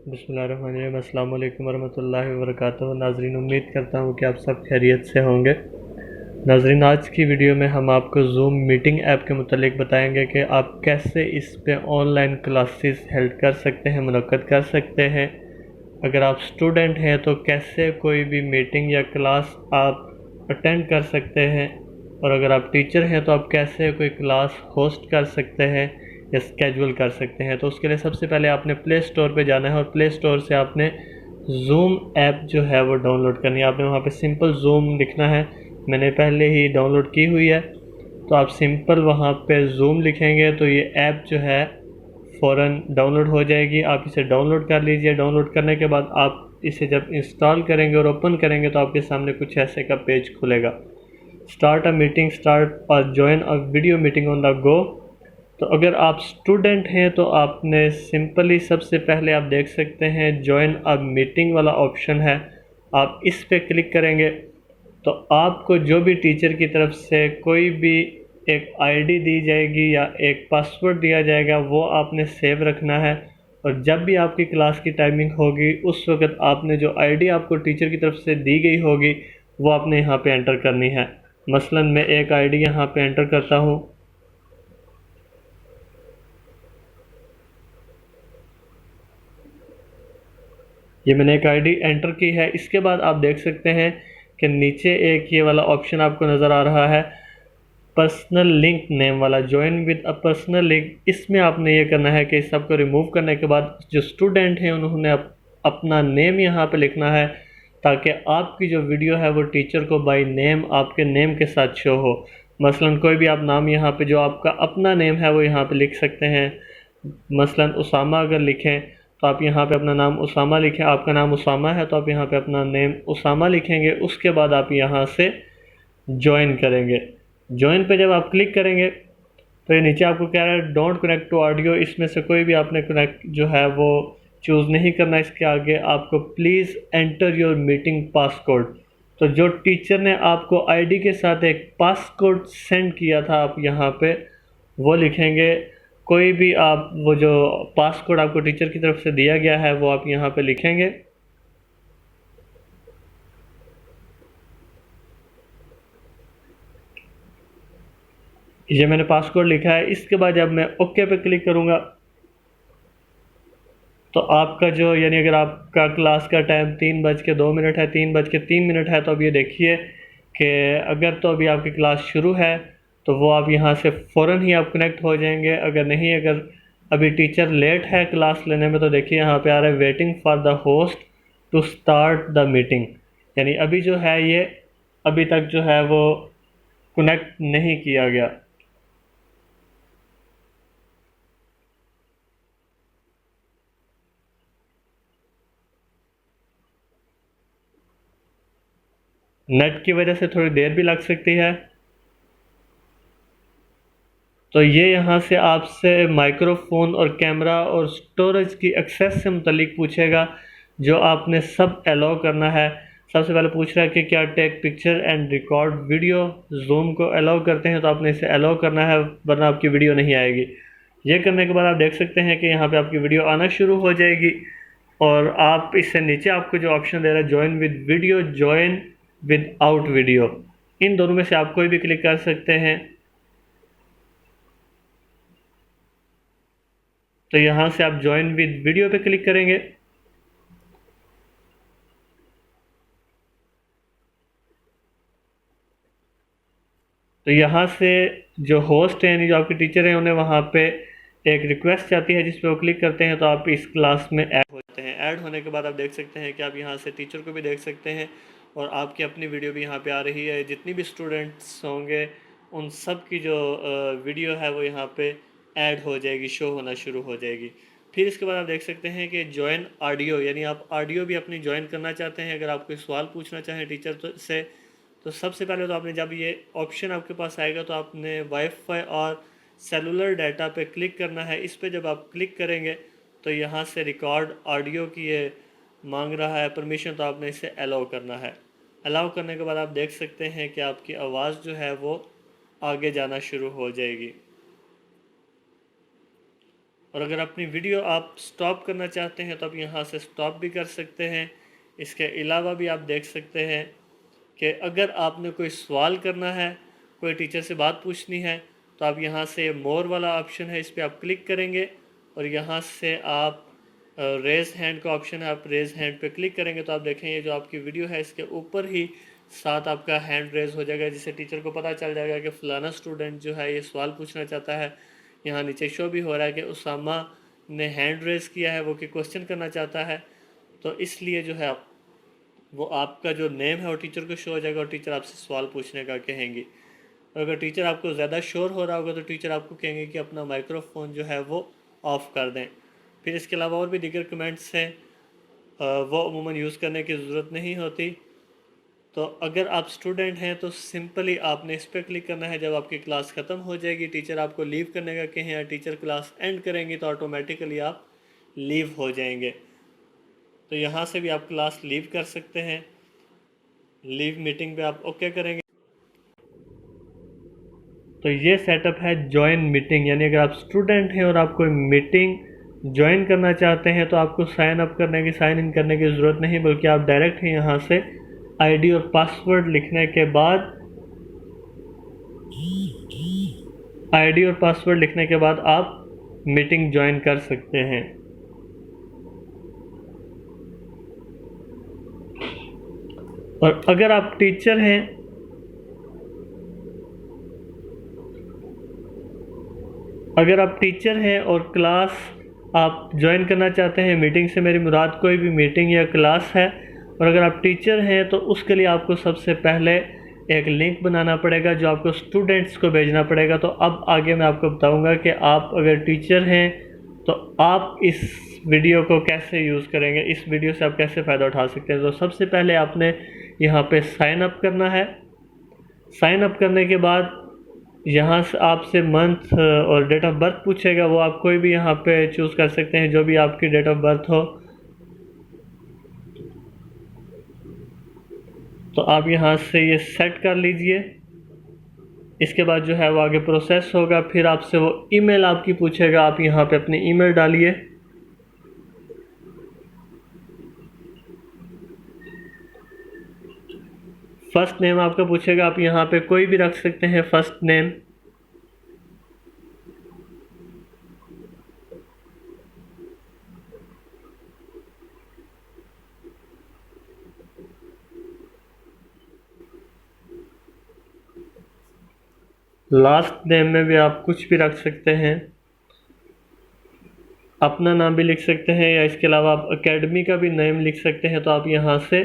बिस्मिल्लाहिर्रहमानिर्रहीम। अस्सलाम वालेकुम वरहमतुल्लाहि वबरकातुहू। नाज़रीन, उम्मीद करता हूँ कि आप सब खैरियत से होंगे। नाज़रीन, आज की वीडियो में हम आपको ज़ूम मीटिंग ऐप के मुतालिक बताएंगे कि आप कैसे इस पे ऑनलाइन क्लासेस हेल्ड कर सकते हैं, मुनक्कद कर सकते हैं। अगर आप स्टूडेंट हैं तो कैसे कोई भी मीटिंग या क्लास आप अटेंड कर सकते हैं, और अगर आप टीचर हैं तो आप कैसे कोई क्लास होस्ट कर सकते हैं या स्केजुअल कर सकते हैं। तो उसके लिए सबसे पहले आपने प्ले स्टोर पे जाना है और प्ले स्टोर से आपने ज़ूम ऐप जो है वो डाउनलोड करनी है। आपने वहाँ पे सिंपल ज़ूम लिखना है, मैंने पहले ही डाउनलोड की हुई है। तो आप सिंपल वहाँ पे ज़ूम लिखेंगे तो ये ऐप जो है फ़ौरन डाउनलोड हो जाएगी। आप इसे डाउनलोड कर लीजिए। डाउनलोड करने के बाद आप इसे जब इंस्टॉल करेंगे और ओपन करेंगे तो आपके सामने कुछ ऐसे का पेज खुलेगा। स्टार्ट अ मीटिंग, स्टार्ट और join a video meeting on the go. तो अगर आप स्टूडेंट हैं तो आपने सिंपली सबसे पहले आप देख सकते हैं ज्वाइन अ मीटिंग वाला ऑप्शन है, आप इस पे क्लिक करेंगे तो आपको जो भी टीचर की तरफ से कोई भी एक आईडी दी जाएगी या एक पासवर्ड दिया जाएगा वो आपने सेव रखना है। और जब भी आपकी क्लास की टाइमिंग होगी उस वक़्त आपने जो आईडी आपको टीचर की तरफ से दी गई होगी वो आपने यहाँ पे एंटर करनी है। मसलन मैं एक आईडी यहाँ पे एंटर करता हूँ। ये मैंने एक आईडी एंटर की है। इसके बाद आप देख सकते हैं कि नीचे एक ये वाला ऑप्शन आपको नज़र आ रहा है, पर्सनल लिंक नेम वाला, join with a personal link. इसमें आपने ये करना है कि इस सबको रिमूव करने के बाद जो स्टूडेंट हैं उन्होंने अपना नेम यहाँ पे लिखना है, ताकि आपकी जो वीडियो है वो टीचर को बाय नेम आपके नेम के साथ शो हो। मसलन कोई भी आप नाम यहाँ पे जो आपका अपना नेम है वो यहाँ पे लिख सकते हैं। मसलन उसामा अगर लिखें तो आप यहाँ पे अपना नाम उसामा लिखें। आपका नाम उसामा है तो आप यहाँ पे अपना नेम उसामा लिखेंगे। उसके बाद आप यहाँ से ज्वाइन करेंगे। ज्वाइन पे जब आप क्लिक करेंगे तो ये नीचे आपको कह रहा है डोंट कनेक्ट टू ऑडियो। इसमें से कोई भी आपने कनेक्ट जो है वो चूज़ नहीं करना। इसके आगे आपको please enter your meeting passcode. तो जो टीचर ने आपको आईडी के साथ एक पासकोड सेंड किया था आप यहाँ पे वो लिखेंगे। कोई भी आप वो जो पासकोड आपको टीचर की तरफ से दिया गया है वो आप यहाँ पे लिखेंगे। ये मैंने पासकोड लिखा है। इसके बाद जब मैं ओके पे क्लिक करूँगा तो आपका जो यानी अगर आपका क्लास का टाइम 3:02 है, 3:03 है, तो अब ये देखिए कि अगर तो अभी आपकी क्लास शुरू है तो वो आप यहाँ से फ़ौरन ही आप कनेक्ट हो जाएंगे। अगर नहीं, अगर अभी टीचर लेट है क्लास लेने में तो देखिए यहाँ पे आ रहा है waiting for the host to start the meeting. यानी अभी जो है ये अभी तक जो है वो कनेक्ट नहीं किया गया। नेट की वजह से थोड़ी देर भी लग सकती है। तो ये यहाँ से आपसे माइक्रोफोन और कैमरा और स्टोरेज की एक्सेस से मुतलिक पूछेगा, जो आपने सब अलाउ करना है। सबसे पहले पूछ रहा है कि क्या take picture and record video. Zoom को अलाउ करते हैं तो आपने इसे अलाउ करना है, वरना आपकी वीडियो नहीं आएगी। ये करने के बाद आप देख सकते हैं कि यहाँ पे आपकी वीडियो आना शुरू हो जाएगी। और आप इससे नीचे आपको जो ऑप्शन दे रहा है join with video, join without video, इन दोनों में से आप कोई भी क्लिक कर सकते हैं। तो यहाँ से आप ज्वाइन विद वीडियो पे क्लिक करेंगे। तो यहाँ से जो होस्ट है यानी जो आपके टीचर हैं उन्हें वहाँ पे एक रिक्वेस्ट आती है, जिस पे वो क्लिक करते हैं तो आप इस क्लास में ऐड हो जाते हैं। ऐड होने के बाद आप देख सकते हैं कि आप यहाँ से टीचर को भी देख सकते हैं और आपकी अपनी वीडियो भी यहाँ पे आ रही है। जितनी भी स्टूडेंट्स होंगे उन सब की जो वीडियो है वो यहाँ पे ऐड हो जाएगी, शो होना शुरू हो जाएगी। फिर इसके बाद आप देख सकते हैं कि ज्वाइन ऑडियो, यानी आप ऑडियो भी अपनी ज्वाइन करना चाहते हैं। अगर आप कोई सवाल पूछना चाहें टीचर से तो सबसे पहले तो आपने जब ये ऑप्शन आपके पास आएगा तो आपने वाईफाई और सेलुलर डाटा पे क्लिक करना है। इस पे जब आप क्लिक करेंगे तो यहाँ से रिकॉर्ड ऑडियो की ये मांग रहा है परमिशन, तो आपने इसे अलाउ करना है। अलाउ करने के बाद आप देख सकते हैं कि आपकी आवाज़ जो है वो आगे जाना शुरू हो जाएगी। और अगर अपनी वीडियो आप स्टॉप करना चाहते हैं तो आप यहाँ से स्टॉप भी कर सकते हैं। इसके अलावा भी आप देख सकते हैं कि अगर आपने कोई सवाल करना है, कोई टीचर से बात पूछनी है, तो आप यहाँ से मोर वाला ऑप्शन है, इस पर आप क्लिक करेंगे और यहाँ से आप रेज़ हैंड का ऑप्शन है, आप रेज़ हैंड पे क्लिक करेंगे तो आप देखें ये जो आपकी वीडियो है इसके ऊपर ही साथ आपका हैंड रेज़ हो जाएगा, जिससे टीचर को पता चल जाएगा कि फ़लाना स्टूडेंट जो है ये सवाल पूछना चाहता है। यहाँ नीचे शो भी हो रहा है कि उसामा ने हैंड रेज़ किया है, वो कि क्वेश्चन करना चाहता है। तो इसलिए जो है वो आपका जो नेम है वो टीचर को शो हो जाएगा और टीचर आपसे सवाल पूछने का कहेंगी। और अगर टीचर आपको ज़्यादा शोर हो रहा होगा तो टीचर आपको कहेंगे कि अपना माइक्रोफोन जो है वो ऑफ़ कर दें। फिर इसके अलावा और भी दीगर कमेंट्स हैं, वो अमूमन यूज़ करने की ज़रूरत नहीं होती। तो अगर आप स्टूडेंट हैं तो सिंपली आपने इस पर क्लिक करना है। जब आपकी क्लास ख़त्म हो जाएगी, टीचर आपको लीव करने का कहें या टीचर क्लास एंड करेंगी तो ऑटोमेटिकली आप लीव हो जाएंगे। तो यहाँ से भी आप क्लास लीव कर सकते हैं। लीव मीटिंग पे आप ओके करेंगे। तो ये सेटअप है ज्वाइन मीटिंग, यानी अगर आप स्टूडेंट हैं और आप कोई मीटिंग ज्वाइन करना चाहते हैं तो आपको साइन इन करने की ज़रूरत नहीं, बल्कि आप डायरेक्ट ही यहाँ से आईडी और पासवर्ड लिखने के बाद आप मीटिंग ज्वाइन कर सकते हैं। और अगर आप टीचर हैं और क्लास आप ज्वाइन करना चाहते हैं, मीटिंग से मेरी मुराद कोई भी मीटिंग या क्लास है, और अगर आप टीचर हैं तो उसके लिए आपको सबसे पहले एक लिंक बनाना पड़ेगा जो आपको स्टूडेंट्स को भेजना पड़ेगा। तो अब आगे मैं आपको बताऊंगा कि आप अगर टीचर हैं तो आप इस वीडियो को कैसे यूज़ करेंगे, इस वीडियो से आप कैसे फ़ायदा उठा सकते हैं। तो सबसे पहले आपने यहाँ पे साइन अप करना है। साइन अप करने के बाद यहाँ से आपसे मंथ और डेट ऑफ बर्थ पूछेगा, वो आप कोई भी यहाँ पे चूज़ कर सकते हैं, जो भी आपकी डेट ऑफ बर्थ हो। तो आप यहाँ से ये सेट कर लीजिए। इसके बाद जो है वो आगे प्रोसेस होगा। फिर आपसे वो ईमेल आपकी पूछेगा, आप यहाँ पे अपनी ईमेल डालिए। फर्स्ट नेम आपका पूछेगा, आप यहाँ पे कोई भी रख सकते हैं फर्स्ट नेम। लास्ट नेम में भी आप कुछ भी रख सकते हैं, अपना नाम भी लिख सकते हैं, या इसके अलावा आप एकेडमी का भी नेम लिख सकते हैं। तो आप यहाँ से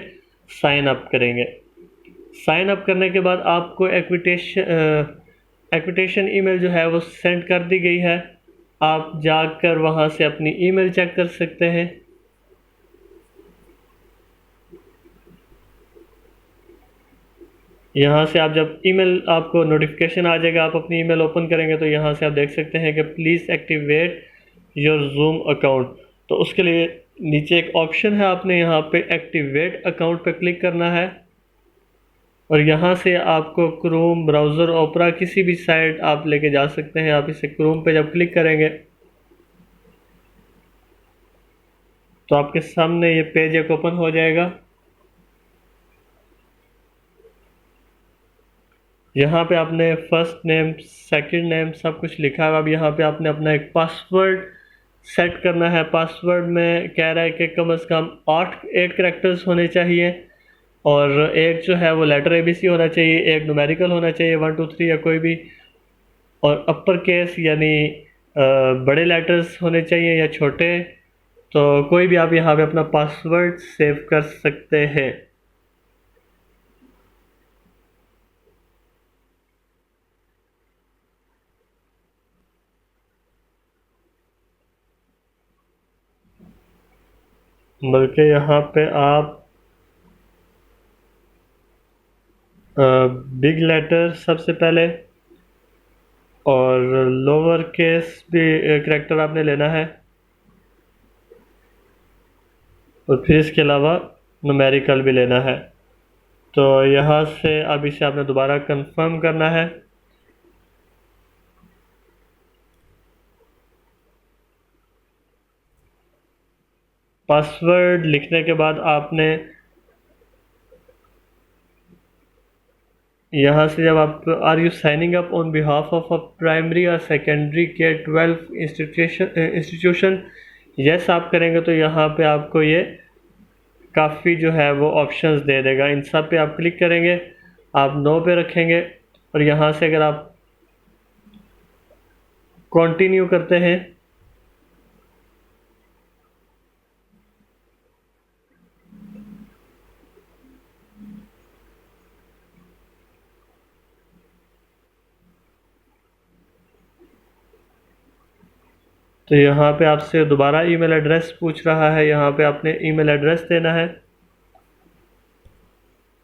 साइन अप करेंगे। साइन अप करने के बाद आपको एक्विटेशन ईमेल जो है वो सेंड कर दी गई है। आप जाकर वहाँ से अपनी ईमेल चेक कर सकते हैं। यहाँ से आप जब ईमेल आपको नोटिफिकेशन आ जाएगा, आप अपनी ईमेल ओपन करेंगे तो यहाँ से आप देख सकते हैं कि please activate your zoom account. तो उसके लिए नीचे एक ऑप्शन है, आपने यहाँ पे एक्टिवेट अकाउंट पे क्लिक करना है और यहाँ से आपको क्रोम ब्राउज़र, ओपरा, किसी भी साइट आप लेके जा सकते हैं। आप इसे क्रोम पे जब क्लिक करेंगे तो आपके सामने ये पेज एक ओपन हो जाएगा। यहाँ पे आपने फर्स्ट नेम, सेकंड नेम सब कुछ लिखा है। अब यहाँ पे आपने अपना एक पासवर्ड सेट करना है। पासवर्ड में कह रहा है कि कम से कम 8 कैरेक्टर्स होने चाहिए और एक जो है वो लेटर ABC होना चाहिए, एक न्यूमेरिकल होना चाहिए 1 2 3 या कोई भी, और अपर केस यानी बड़े लेटर्स होने चाहिए या छोटे। तो कोई भी आप यहाँ पे अपना पासवर्ड सेव कर सकते हैं। बल्कि यहाँ पे आप बिग लेटर सबसे पहले और लोअर केस भी करैक्टर आपने लेना है, और फिर इसके अलावा न्यूमेरिकल भी लेना है। तो यहाँ से अब इसे आपने दोबारा कंफर्म करना है। पासवर्ड लिखने के बाद आपने यहाँ से जब आप are you signing up on behalf of a primary और सेकेंडरी के 12 इंस्टीट्यूशन यस आप करेंगे तो यहाँ पे आपको ये काफ़ी जो है वो ऑप्शंस दे देगा। इन सब पे आप क्लिक करेंगे, आप नो पे रखेंगे और यहाँ से अगर आप कंटिन्यू करते हैं तो यहाँ पे आपसे दोबारा ईमेल एड्रेस पूछ रहा है, यहाँ पे आपने ईमेल एड्रेस देना है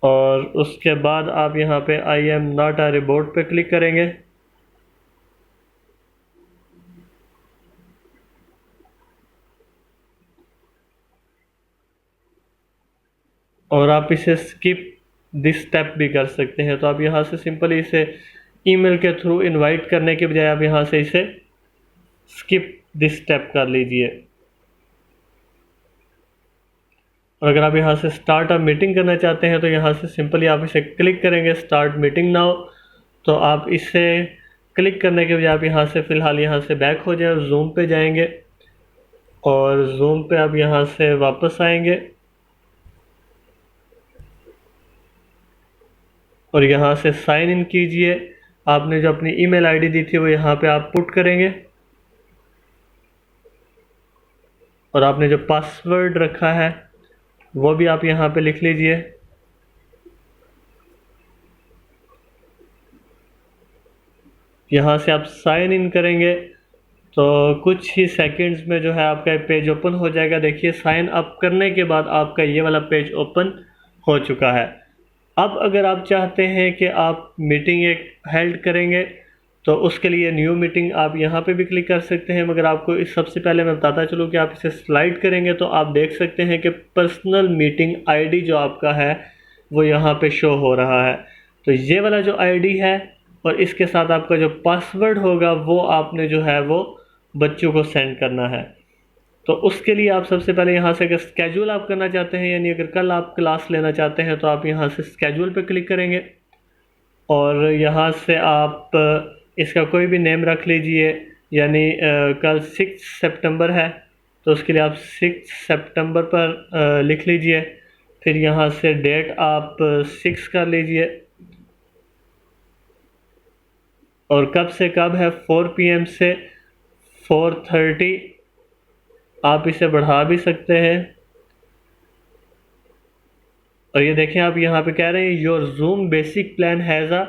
और उसके बाद आप यहाँ पे I am not a robot पे क्लिक करेंगे और आप इसे स्किप दिस स्टेप भी कर सकते हैं। तो आप यहाँ से सिंपली इसे ईमेल के थ्रू इनवाइट करने के बजाय आप यहाँ से इसे स्किप दिस स्टेप कर लीजिए। और अगर आप यहाँ से स्टार्ट अ मीटिंग करना चाहते हैं तो यहाँ से सिंपली आप इसे क्लिक करेंगे स्टार्ट मीटिंग नाउ। तो आप इसे क्लिक करने के बजाय आप यहाँ से फ़िलहाल यहाँ से बैक हो जाए और जूम पे जाएंगे और जूम पे आप यहाँ से वापस आएंगे और यहाँ से साइन इन कीजिए। आपने जो अपनी ईमेल आईडी दी थी वो यहाँ पे आप पुट करेंगे और आपने जो पासवर्ड रखा है वो भी आप यहाँ पे लिख लीजिए। यहाँ से आप साइन इन करेंगे तो कुछ ही सेकंड्स में जो है आपका पेज ओपन हो जाएगा। देखिए साइन अप करने के बाद आपका ये वाला पेज ओपन हो चुका है। अब अगर आप चाहते हैं कि आप मीटिंग एक हेल्ड करेंगे तो उसके लिए न्यू मीटिंग आप यहाँ पे भी क्लिक कर सकते हैं, मगर आपको इस सबसे पहले मैं बताता चलूँ कि आप इसे स्लाइड करेंगे तो आप देख सकते हैं कि पर्सनल मीटिंग आईडी जो आपका है वो यहाँ पे शो हो रहा है। तो ये वाला जो आईडी है और इसके साथ आपका जो पासवर्ड होगा वो आपने जो है वो बच्चों को सेंड करना है। तो उसके लिए आप सबसे पहले यहाँ से अगर स्केड्यूल आप करना चाहते हैं यानी अगर कल आप क्लास लेना चाहते हैं तो आप यहाँ से स्केड्यूल पे क्लिक करेंगे और यहाँ से आप इसका कोई भी नेम रख लीजिए। यानी कल 6 सितंबर है तो उसके लिए आप 6 सितंबर पर लिख लीजिए। फिर यहाँ से डेट आप 6 कर लीजिए और कब से कब है 4 PM से 4:30। आप इसे बढ़ा भी सकते हैं और ये देखें आप यहाँ पे कह रहे हैं your zoom basic plan has a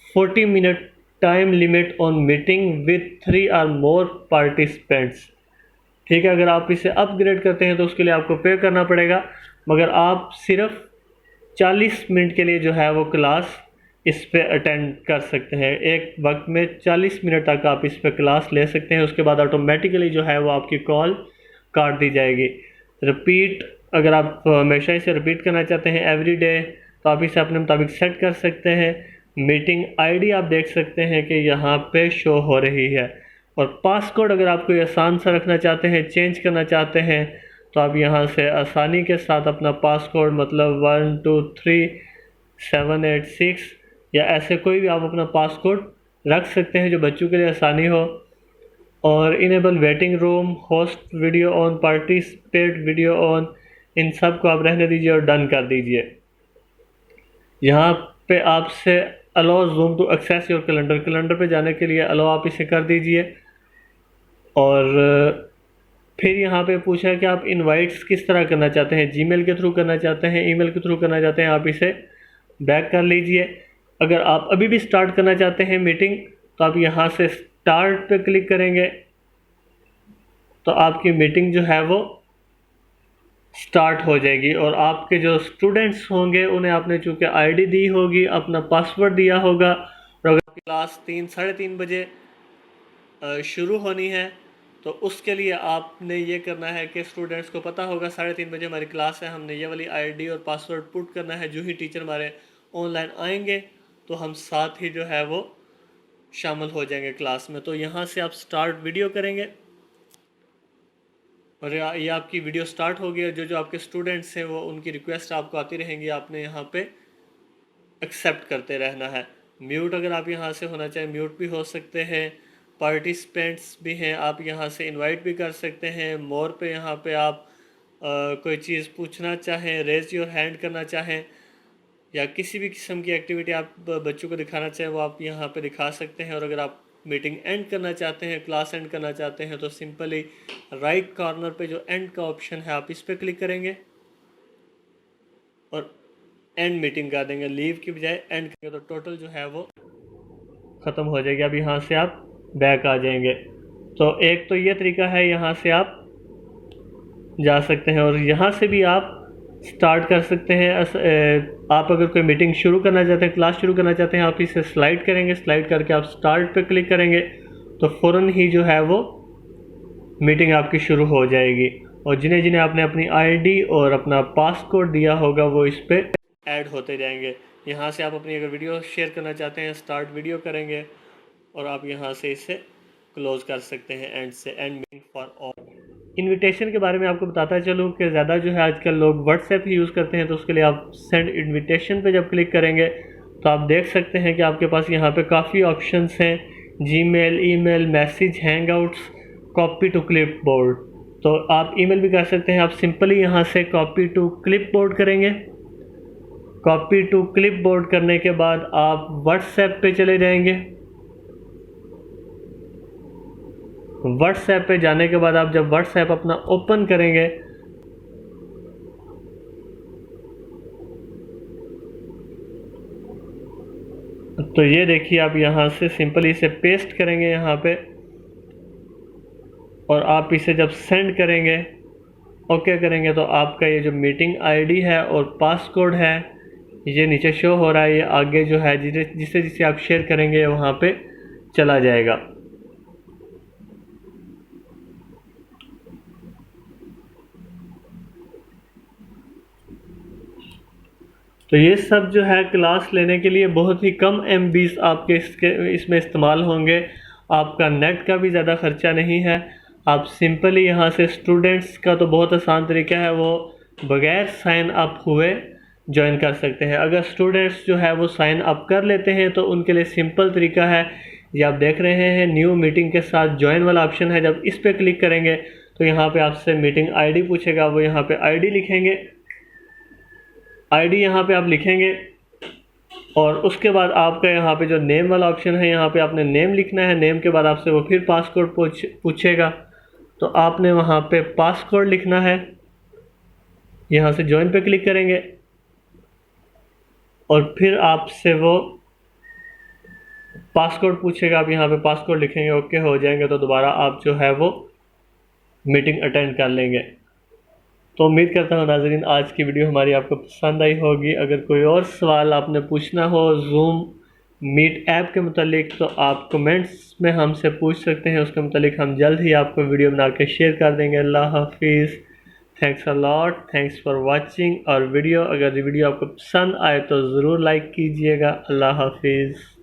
40 minute time limit on meeting with 3 और मोर पार्टिसिपेंट्स। ठीक है, अगर आप इसे अपग्रेड करते हैं तो उसके लिए आपको पे करना पड़ेगा, मगर आप सिर्फ 40 मिनट के लिए जो है वो क्लास इस पे अटेंड कर सकते हैं। एक वक्त में 40 मिनट तक आप इस पे क्लास ले सकते हैं। उसके बाद ऑटोमेटिकली जो है वो आपकी कॉल काट दी जाएगी। रिपीट अगर आप हमेशा इसे रिपीट करना चाहते हैं एवरी डे तो आप इसे अपने मुताबिक सेट कर सकते हैं। मीटिंग आईडी आप देख सकते हैं कि यहाँ पे शो हो रही है और पासकोड अगर आप कोई आसान सा रखना चाहते हैं, चेंज करना चाहते हैं तो आप यहाँ से आसानी के साथ अपना पासकोड मतलब 123786 या ऐसे कोई भी आप अपना पासकोड रख सकते हैं जो बच्चों के लिए आसानी हो। और enable waiting room, host video on, participate video on, इन सब को आप रहने दीजिए और डन कर दीजिए। यहाँ पे आपसे allow Zoom to access your calendar, calendar पे जाने के लिए अलाउ आप इसे कर दीजिए। और फिर यहाँ पे पूछा है कि आप इनवाइट्स किस तरह करना चाहते हैं, जीमेल के थ्रू करना चाहते हैं, ईमेल के थ्रू करना चाहते हैं। आप इसे बैक कर लीजिए। अगर आप अभी भी स्टार्ट करना चाहते हैं मीटिंग तो आप यहाँ से स्टार्ट पे क्लिक करेंगे तो आपकी मीटिंग जो है वो स्टार्ट हो जाएगी और आपके जो स्टूडेंट्स होंगे उन्हें आपने चूँकि आईडी दी होगी, अपना पासवर्ड दिया होगा और अगर क्लास 3-3:30 बजे शुरू होनी है तो उसके लिए आपने ये करना है कि स्टूडेंट्स को पता होगा 3:30 बजे हमारी क्लास है, हमने ये वाली आईडी और पासवर्ड पुट करना है। जो ही टीचर हमारे ऑनलाइन आएंगे तो हम साथ ही जो है वो शामिल हो जाएंगे क्लास में। तो यहाँ से आप स्टार्ट वीडियो करेंगे और ये आपकी वीडियो स्टार्ट हो गई। जो जो आपके स्टूडेंट्स हैं वो उनकी रिक्वेस्ट आपको आती रहेंगी, आपने यहाँ पे एक्सेप्ट करते रहना है। म्यूट अगर आप यहाँ से होना चाहें म्यूट भी हो सकते हैं। पार्टिसिपेंट्स भी हैं, आप यहाँ से इनवाइट भी कर सकते हैं। मोर पे यहाँ पे आप कोई चीज़ पूछना चाहें, रेज योर हैंड करना चाहें, या किसी भी किस्म की एक्टिविटी आप बच्चों को दिखाना चाहें वो आप यहाँ पे दिखा सकते हैं। और अगर आप मीटिंग एंड करना चाहते हैं, क्लास एंड करना चाहते हैं, तो सिंपली राइट कॉर्नर पे जो एंड का ऑप्शन है आप इस पर क्लिक करेंगे और एंड मीटिंग कर देंगे। लीव की बजाय एंड करेंगे तो टोटल जो है वो ख़त्म हो जाएगी। अब यहाँ से आप बैक आ जाएंगे। तो एक तो ये तरीका है, यहाँ से आप जा सकते हैं और यहाँ से भी आप स्टार्ट कर सकते हैं। आप अगर कोई मीटिंग शुरू करना चाहते हैं, क्लास शुरू करना चाहते हैं, आप इसे स्लाइड करेंगे। स्लाइड करके आप स्टार्ट पे क्लिक करेंगे तो फ़ौरन ही जो है वो मीटिंग आपकी शुरू हो जाएगी। और जिन्हें जिन्हें आपने अपनी आईडी और अपना पासकोड दिया होगा वो इस पर ऐड होते जाएंगे। यहाँ से आप अपनी अगर वीडियो शेयर करना चाहते हैं स्टार्ट वीडियो करेंगे और आप यहाँ से इसे क्लोज कर सकते हैं एंड से। And meeting for all. Invitation के बारे में आपको बताता चलूँ कि ज़्यादा जो है आजकल लोग व्हाट्सएप ही यूज़ करते हैं, तो उसके लिए आप सेंड इनविटेशन पे जब क्लिक करेंगे तो आप देख सकते हैं कि आपके पास यहाँ पे काफ़ी ऑप्शंस हैं। Gmail, email, message, Hangouts, copy to clipboard. तो आप ईमेल भी कर सकते हैं। आप सिंपली यहाँ से कॉपी टू क्लिपबोर्ड करेंगे। कॉपी टू क्लिपबोर्ड करने के बाद आप व्हाट्सएप पे चले जाएंगे। व्हाट्सएप पे जाने के बाद आप जब व्हाट्सएप अपना ओपन करेंगे तो ये देखिए आप यहाँ से सिंपली इसे पेस्ट करेंगे यहाँ पे और आप इसे जब सेंड करेंगे, ओके करेंगे, तो आपका ये जो मीटिंग आईडी है और पासकोड है ये नीचे शो हो रहा है। ये आगे जो है जिसे जिसे आप शेयर करेंगे वहाँ पे चला जाएगा। तो ये सब जो है क्लास लेने के लिए बहुत ही कम MBs आपके इसमें इस्तेमाल होंगे। आपका नेट का भी ज़्यादा ख़र्चा नहीं है। आप सिंपली यहाँ से स्टूडेंट्स का तो बहुत आसान तरीका है, वो बग़ैर साइन अप हुए ज्वाइन कर सकते हैं। अगर स्टूडेंट्स जो है वो साइन अप कर लेते हैं तो उनके लिए सिंपल तरीका है, ये आप देख रहे हैं न्यू मीटिंग के साथ ज्वाइन वाला ऑप्शन है। जब इस पर क्लिक करेंगे तो यहाँ पे आपसे मीटिंग आईडी पूछेगा, वो यहाँ पे आईडी लिखेंगे। आईडी यहाँ पे आप लिखेंगे और उसके बाद आपका यहाँ पे जो नेम वाला ऑप्शन है यहाँ पे आपने नेम लिखना है। नेम के बाद आपसे वो फिर पासकोड पूछेगा, तो आपने वहाँ पे पासकोड लिखना है। यहाँ से ज्वाइन पे क्लिक करेंगे और फिर आपसे वो पासकोड पूछेगा। आप यहाँ पे पासकोड लिखेंगे, ओके हो जाएंगे तो दोबारा आप जो है वो मीटिंग अटेंड कर लेंगे। तो उम्मीद करता हूँ नाज़रीन आज की वीडियो हमारी आपको पसंद आई होगी। अगर कोई और सवाल आपने पूछना हो जूम मीट ऐप के मुतालिक तो आप कमेंट्स में हमसे पूछ सकते हैं। उसके मुतालिक हम जल्द ही आपको वीडियो बना के शेयर कर देंगे। अल्लाह हाफिज़। Thanks a lot, thanks for watching. और वीडियो अगर वीडियो आपको पसंद आए तो ज़रूर लाइक कीजिएगा। अल्लाह हाफिज़।